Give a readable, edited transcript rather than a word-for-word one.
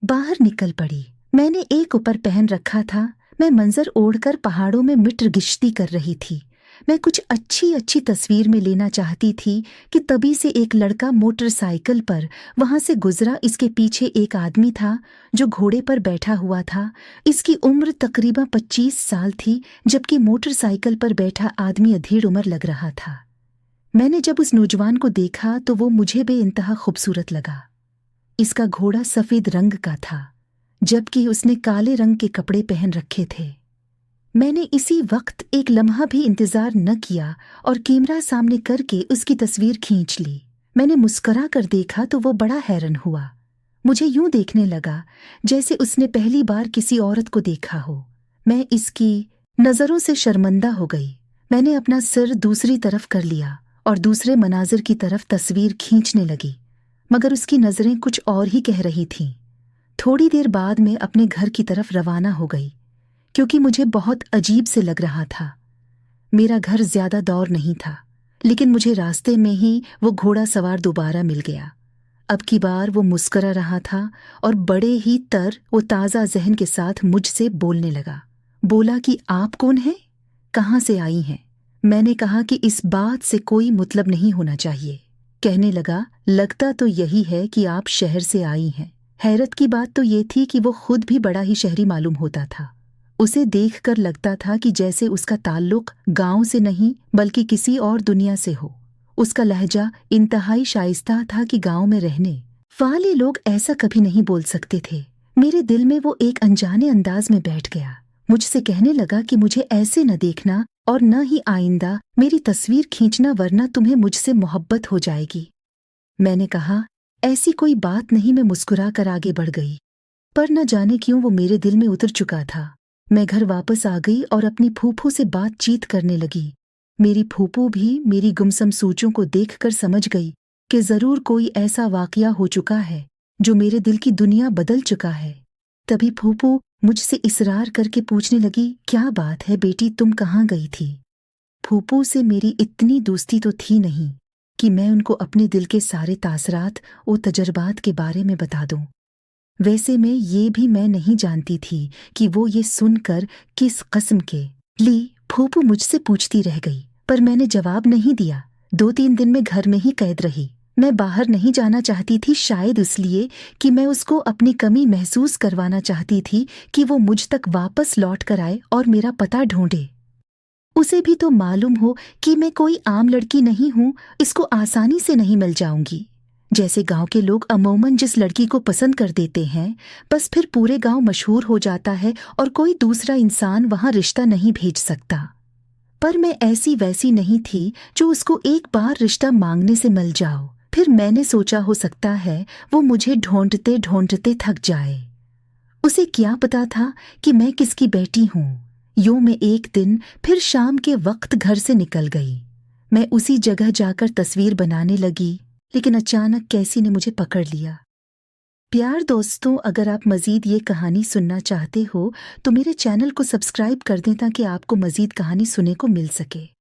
बाहर निकल पड़ी। मैंने एक ऊपर पहन रखा था। मैं मंजर ओढ़कर पहाड़ों में मिट गिश्ती कर रही थी। मैं कुछ अच्छी अच्छी तस्वीर में लेना चाहती थी कि तभी से एक लड़का मोटरसाइकिल पर वहां से गुजरा। इसके पीछे एक आदमी था जो घोड़े पर बैठा हुआ था। इसकी उम्र तकरीबन 25 साल थी, जबकि मोटरसाइकिल पर बैठा आदमी अधेड़ उम्र लग रहा था। मैंने जब उस नौजवान को देखा तो वो मुझे बेइंतहा खूबसूरत लगा। इसका घोड़ा सफेद रंग का था, जबकि उसने काले रंग के कपड़े पहन रखे थे। मैंने इसी वक्त एक लम्हा भी इंतजार न किया और कैमरा सामने करके उसकी तस्वीर खींच ली। मैंने मुस्कुरा कर देखा तो वो बड़ा हैरान हुआ। मुझे यूं देखने लगा जैसे उसने पहली बार किसी औरत को देखा हो। मैं इसकी नजरों से शर्मिंदा हो गई। मैंने अपना सिर दूसरी तरफ कर लिया और दूसरे मनाजिर की तरफ तस्वीर खींचने लगी, मगर उसकी नजरें कुछ और ही कह रही थीं। थोड़ी देर बाद मैं अपने घर की तरफ रवाना हो गई, क्योंकि मुझे बहुत अजीब से लग रहा था। मेरा घर ज्यादा दूर नहीं था, लेकिन मुझे रास्ते में ही वो घोड़ा सवार दोबारा मिल गया। अब की बार वो मुस्कुरा रहा था और बड़े ही वो ताज़ा जहन के साथ मुझसे बोलने लगा। बोला कि आप कौन हैं, कहाँ से आई हैं? मैंने कहा कि इस बात से कोई मतलब नहीं होना चाहिए। कहने लगा, लगता तो यही है कि आप शहर से आई हैं। हैरत की बात तो ये थी कि वो खुद भी बड़ा ही शहरी मालूम होता था। उसे देखकर लगता था कि जैसे उसका ताल्लुक गांव से नहीं बल्कि किसी और दुनिया से हो। उसका लहजा इंतहाई शाइस्ता था कि गांव में रहने वाले लोग ऐसा कभी नहीं बोल सकते थे। मेरे दिल में वो एक अनजाने अंदाज में बैठ गया। मुझसे कहने लगा कि मुझे ऐसे न देखना और न ही आइंदा मेरी तस्वीर खींचना, वरना तुम्हें मुझसे मोहब्बत हो जाएगी। मैंने कहा, ऐसी कोई बात नहीं। मैं मुस्कुरा कर आगे बढ़ गई, पर न जाने क्यों वो मेरे दिल में उतर चुका था। मैं घर वापस आ गई और अपनी फूफू से बातचीत करने लगी। मेरी फूफू भी मेरी गुमसम सोचों को देखकर समझ गई कि जरूर कोई ऐसा वाकया हो चुका है जो मेरे दिल की दुनिया बदल चुका है। तभी फूफू मुझसे इसरार करके पूछने लगी, क्या बात है बेटी, तुम कहाँ गई थी? फूफू से मेरी इतनी दोस्ती तो थी नहीं कि मैं उनको अपने दिल के सारे तासरात और तजर्बात के बारे में बता दूं। वैसे में ये भी मैं नहीं जानती थी कि वो ये सुनकर किस कस्म के ली। फूफू मुझसे पूछती रह गई, पर मैंने जवाब नहीं दिया। 2-3 दिन में घर में ही कैद रही। मैं बाहर नहीं जाना चाहती थी, शायद इसलिए कि मैं उसको अपनी कमी महसूस करवाना चाहती थी कि वो मुझ तक वापस लौट कर आए और मेरा पता ढूंढे। उसे भी तो मालूम हो कि मैं कोई आम लड़की नहीं हूँ, इसको आसानी से नहीं मिल जाऊंगी। जैसे गांव के लोग अमूमन जिस लड़की को पसंद कर देते हैं, बस फिर पूरे गांव मशहूर हो जाता है और कोई दूसरा इंसान वहां रिश्ता नहीं भेज सकता। पर मैं ऐसी वैसी नहीं थी जो उसको एक बार रिश्ता मांगने से मिल जाओ। फिर मैंने सोचा हो सकता है वो मुझे ढूंढते ढूंढते थक जाए। उसे क्या पता था कि मैं किसकी बेटी हूँ। यूं मैं एक दिन फिर शाम के वक्त घर से निकल गई। मैं उसी जगह जाकर तस्वीर बनाने लगी, लेकिन अचानक कैसी ने मुझे पकड़ लिया। प्यार दोस्तों, अगर आप मज़ीद ये कहानी सुनना चाहते हो तो मेरे चैनल को सब्सक्राइब कर दें ताकि आपको मज़ीद कहानी सुनने को मिल सके।